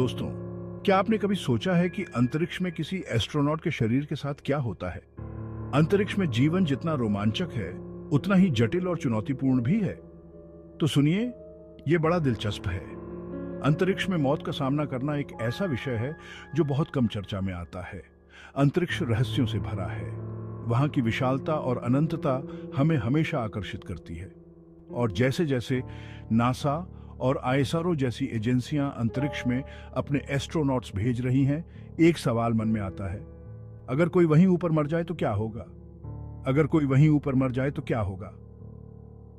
दोस्तों, क्या आपने कभी सोचा है कि अंतरिक्ष में किसी एस्ट्रोनॉट के शरीर के साथ क्या होता है? अंतरिक्ष में जीवन जितना रोमांचक है, उतना ही जटिल और चुनौतीपूर्ण भी है। तो सुनिए, ये बड़ा दिलचस्प है। अंतरिक्ष में मौत का सामना करना एक ऐसा विषय है जो बहुत कम चर्चा में आता है। अंतरिक्ष रहस्यों से भरा है। वहां की विशालता और अनंतता हमें हमेशा आकर्षित करती है। और जैसे जैसे नासा और आईएसआरओ जैसी एजेंसियां अंतरिक्ष में अपने एस्ट्रोनॉट्स भेज रही हैं, एक सवाल मन में आता है। अगर कोई वहीं ऊपर मर जाए तो क्या होगा? अगर कोई वहीं ऊपर मर जाए तो क्या होगा?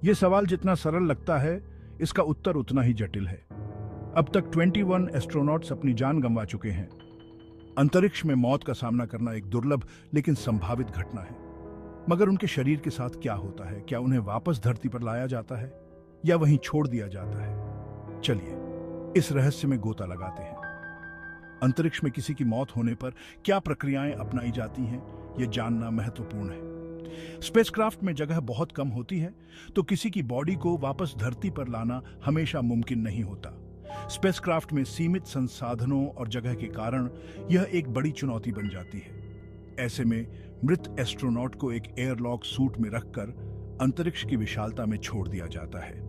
यह सवाल जितना सरल लगता है, इसका उत्तर उतना ही जटिल है। अब तक 21 एस्ट्रोनॉट्स अपनी जान गंवा चुके हैं। अंतरिक्ष में मौत का सामना करना एक दुर्लभ लेकिन संभावित घटना है। मगर उनके शरीर के साथ क्या होता है? क्या उन्हें वापस धरती पर लाया जाता है या वहीं छोड़ दिया जाता है? चलिए इस रहस्य में गोता लगाते हैं। अंतरिक्ष में किसी की मौत होने पर क्या प्रक्रियाएं अपनाई जाती हैं, यह जानना महत्वपूर्ण है। स्पेसक्राफ्ट में जगह बहुत कम होती है, तो किसी की बॉडी को वापस धरती पर लाना हमेशा मुमकिन नहीं होता। स्पेसक्राफ्ट में सीमित संसाधनों और जगह के कारण यह एक बड़ी चुनौती बन जाती है। ऐसे में मृत एस्ट्रोनॉट को एक एयरलॉक सूट में रखकर अंतरिक्ष की विशालता में छोड़ दिया जाता है।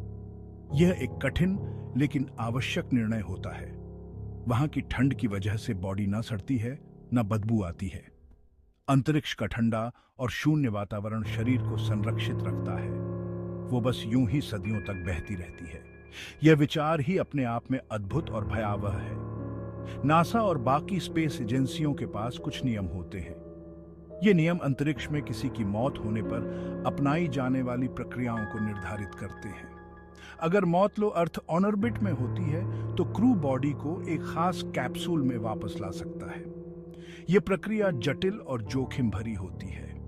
यह एक कठिन लेकिन आवश्यक निर्णय होता है। वहां की ठंड की वजह से बॉडी न सड़ती है, न बदबू आती है। अंतरिक्ष का ठंडा और शून्य वातावरण शरीर को संरक्षित रखता है। वो बस यूं ही सदियों तक बहती रहती है। यह विचार ही अपने आप में अद्भुत और भयावह है। नासा और बाकी स्पेस एजेंसियों के पास कुछ नियम होते हैं। ये नियम अंतरिक्ष में किसी की मौत होने पर अपनाई जाने वाली प्रक्रियाओं को निर्धारित करते हैं। अगर मौत लो अर्थ ऑर्बिट में होती है, तो क्रू बॉडी को एक खास कैप्सूल में वापस ला सकता है। यह प्रक्रिया जटिल और जोखिम भरी होती है।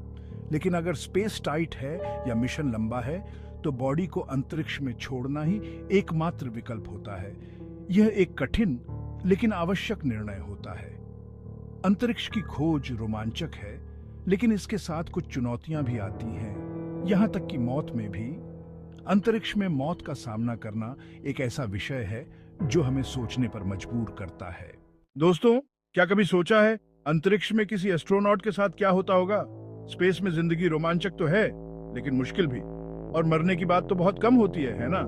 लेकिन अगर स्पेस टाइट है या मिशन लंबा है, तो बॉडी को अंतरिक्ष में छोड़ना ही एकमात्र विकल्प होता है। यह एक कठिन लेकिन आवश्यक निर्णय होता है। अंतरिक्ष की खोज रोमांचक है, लेकिन इसके साथ कुछ चुनौतियां भी आती हैं। यहां तक कि मौत में भी। अंतरिक्ष में मौत का सामना करना एक ऐसा विषय है जो हमें सोचने पर मजबूर करता है। दोस्तों, क्या कभी सोचा है अंतरिक्ष में किसी एस्ट्रोनॉट के साथ क्या होता होगा? स्पेस में जिंदगी रोमांचक तो है, लेकिन मुश्किल भी। और मरने की बात तो बहुत कम होती है ना?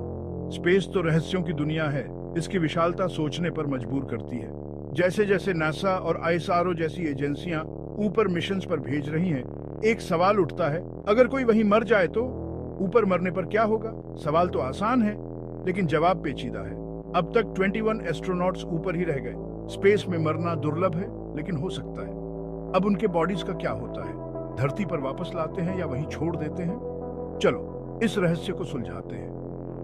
स्पेस तो रहस्यों की दुनिया है। इसकी विशालता सोचने पर मजबूर करती है। जैसे जैसे नासा और आईएसआरओ जैसी एजेंसियां ऊपर मिशंस पर भेज रही हैं, एक सवाल उठता है, अगर कोई वहीं मर जाए तो? ऊपर मरने पर क्या होगा? सवाल तो आसान है, लेकिन जवाब पेचीदा है। अब तक 21 एस्ट्रोनॉट्स ऊपर ही रह गए। स्पेस में मरना दुर्लभ है, लेकिन हो सकता है। अब उनके बॉडीज का क्या होता है? धरती पर वापस लाते हैं या वहीं छोड़ देते हैं? चलो इस रहस्य को सुलझाते हैं।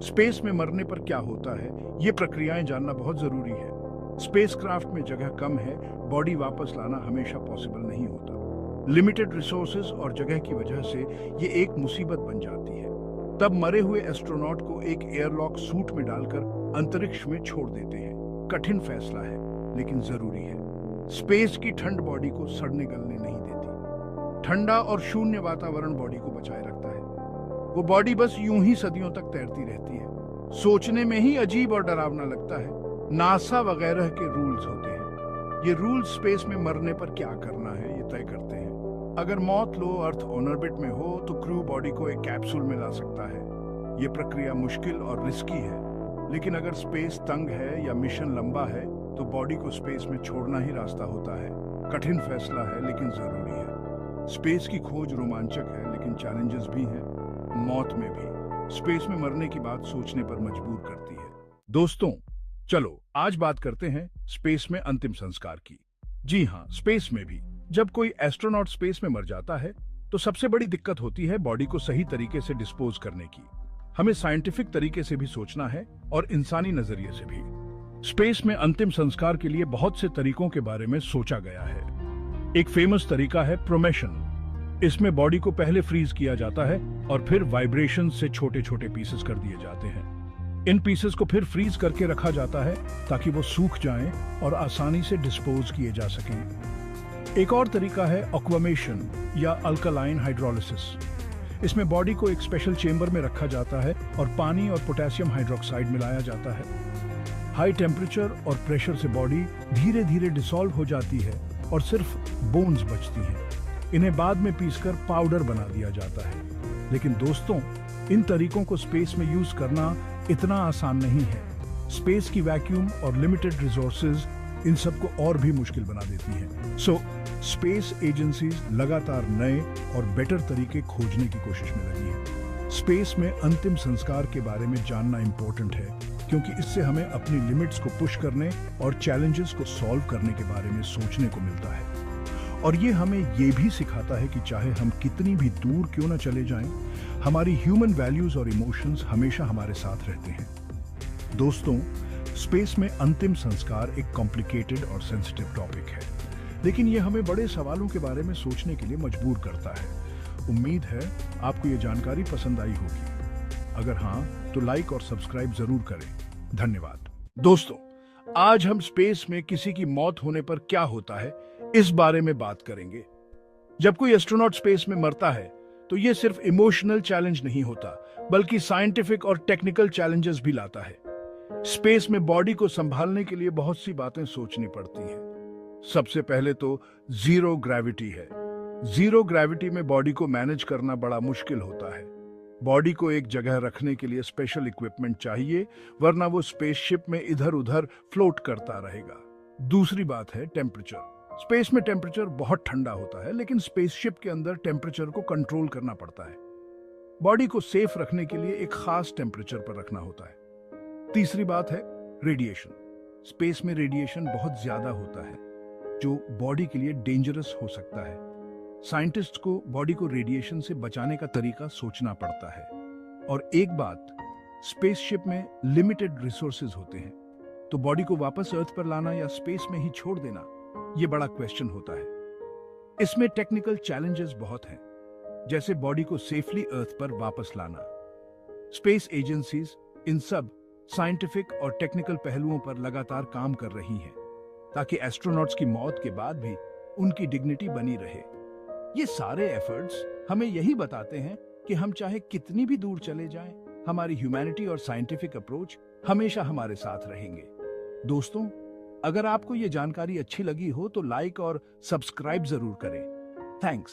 स्पेस में मरने पर क्या होता है, ये प्रक्रियाएं जानना बहुत जरूरी है। स्पेसक्राफ्ट में जगह कम है, बॉडी वापस लाना हमेशा पॉसिबल नहीं होता। लिमिटेड रिसोर्सेज और जगह की वजह से ये एक मुसीबत बन जाती है। तब मरे हुए एस्ट्रोनॉट को एक एयरलॉक सूट में डालकर अंतरिक्ष में छोड़ देते हैं। कठिन फैसला है, लेकिन जरूरी है। स्पेस की ठंड बॉडी को सड़ने गलने नहीं देती। ठंडा और शून्य वातावरण बॉडी को बचाए रखता है। वो बॉडी बस यूं ही सदियों तक तैरती रहती है। सोचने में ही अजीब और डरावना लगता है। नासा वगैरह के रूल्स होते हैं। ये रूल्स स्पेस में मरने पर क्या करना है, ये तय करते हैं। अगर मौत लो अर्थ ऑर्बिट में हो, तो क्रू बॉडी को एक कैप्सूल में ला सकता है। ये प्रक्रिया मुश्किल और रिस्की है, लेकिन अगर स्पेस तंग है या मिशन लंबा है, तो बॉडी को स्पेस में छोड़ना ही रास्ता होता है। कठिन फैसला है, लेकिन जरूरी है। स्पेस की खोज रोमांचक है, लेकिन चैलेंजेस भी हैं। मौत में भी। स्पेस में मरने की बात सोचने पर मजबूर करती है। दोस्तों, चलो आज बात करते हैं स्पेस में अंतिम संस्कार की। जी हाँ, स्पेस में भी जब कोई एस्ट्रोनॉट स्पेस में मर जाता है, तो सबसे बड़ी दिक्कत होती है बॉडी को सही तरीके से डिस्पोज करने की। हमें साइंटिफिक तरीके से भी सोचना है और इंसानी नजरिए से भी। स्पेस में अंतिम संस्कार के लिए बहुत से तरीकों के बारे में सोचा गया है। एक फेमस तरीका है प्रोमेशन। इसमें बॉडी को पहले फ्रीज किया जाता है और फिर वाइब्रेशन से छोटे छोटे पीसेस कर दिए जाते हैं। इन पीसेस को फिर फ्रीज करके रखा जाता है ताकि वो सूख जाएं और आसानी से डिस्पोज किए जा सकें। एक और तरीका है एक्वामेशन या अल्कलाइन हाइड्रोलिसिस। इसमें बॉडी को एक स्पेशल चेंबर में रखा जाता है और पानी और पोटेशियम हाइड्रोक्साइड मिलाया जाता है। हाई टेम्परेचर और प्रेशर से बॉडी धीरे धीरे डिसॉल्व हो जाती है और सिर्फ बोन्स बचती हैं। इन्हें बाद में पीसकर पाउडर बना दिया जाता है। लेकिन दोस्तों, इन तरीकों को स्पेस में यूज करना इतना आसान नहीं है। स्पेस की वैक्यूम और लिमिटेड रिसोर्सेज इन सबको और भी मुश्किल बना देती हैं। सो स्पेस एजेंसीज लगातार नए और बेटर तरीके खोजने की कोशिश में लगी हैं। स्पेस में अंतिम संस्कार के बारे में जानना इंपॉर्टेंट है, क्योंकि इससे हमें अपनी लिमिट्स को पुश करने और चैलेंजेस को सॉल्व करने के बारे में सोचने को मिलता है। और ये हमें ये भी सिखाता है कि चाहे हम कितनी भी दूर क्यों न चले जाएं, हमारी ह्यूमन वैल्यूज और इमोशंस हमेशा हमारे साथ रहते हैं। दोस्तों, स्पेस में अंतिम संस्कार एक कॉम्प्लिकेटेड और सेंसिटिव टॉपिक है, लेकिन ये हमें बड़े सवालों के बारे में सोचने के लिए मजबूर करता है। उम्मीद है आपको ये जानकारी पसंद आई होगी। अगर हाँ, तो लाइक और सब्सक्राइब जरूर करें। धन्यवाद। दोस्तों, आज हम स्पेस में किसी की मौत होने पर क्या होता है, इस बारे में बात करेंगे। जब कोई एस्ट्रोनॉट स्पेस में मरता है, तो ये सिर्फ इमोशनल चैलेंज नहीं होता, बल्कि साइंटिफिक और टेक्निकल चैलेंजेस भी लाता है। स्पेस में बॉडी को संभालने के लिए बहुत सी बातें सोचनी पड़ती हैं। सबसे पहले तो जीरो ग्रेविटी है। जीरो ग्रेविटी में बॉडी को मैनेज करना बड़ा मुश्किल होता है। बॉडी को एक जगह रखने के लिए स्पेशल इक्विपमेंट चाहिए, वरना वो स्पेसशिप में इधर उधर फ्लोट करता रहेगा। दूसरी बात है टेम्परेचर। स्पेस में टेम्परेचर बहुत ठंडा होता है, लेकिन स्पेसशिप के अंदर टेम्परेचर को कंट्रोल करना पड़ता है। बॉडी को सेफ रखने के लिए एक खास टेम्परेचर पर रखना होता है। तीसरी बात है रेडिएशन। स्पेस में रेडिएशन बहुत ज्यादा होता है, जो बॉडी के लिए डेंजरस हो सकता है। साइंटिस्ट को बॉडी को रेडिएशन से बचाने का तरीका सोचना पड़ता है। और एक बात, स्पेसशिप में लिमिटेड रिसोर्सेज होते हैं, तो बॉडी को वापस अर्थ पर लाना या स्पेस में ही छोड़ देना, ये बड़ा क्वेश्चन होता है। इसमें टेक्निकल चैलेंजेस बहुत हैं, जैसे बॉडी को सेफली अर्थ पर वापस लाना। स्पेस एजेंसीज इन सब साइंटिफिक और टेक्निकल पहलुओं पर लगातार काम कर रही हैं, ताकि एस्ट्रोनॉट्स की मौत के बाद भी उनकी डिग्निटी बनी रहे। ये सारे एफर्ट्स हमें यही बताते हैं कि हम चाहे कितनी भी दूर चले जाएं, हमारी ह्यूमैनिटी और साइंटिफिक अप्रोच हमेशा हमारे साथ रहेंगे। दोस्तों, अगर आपको ये जानकारी अच्छी लगी हो तो लाइक और सब्सक्राइब जरूर करें। थैंक्स।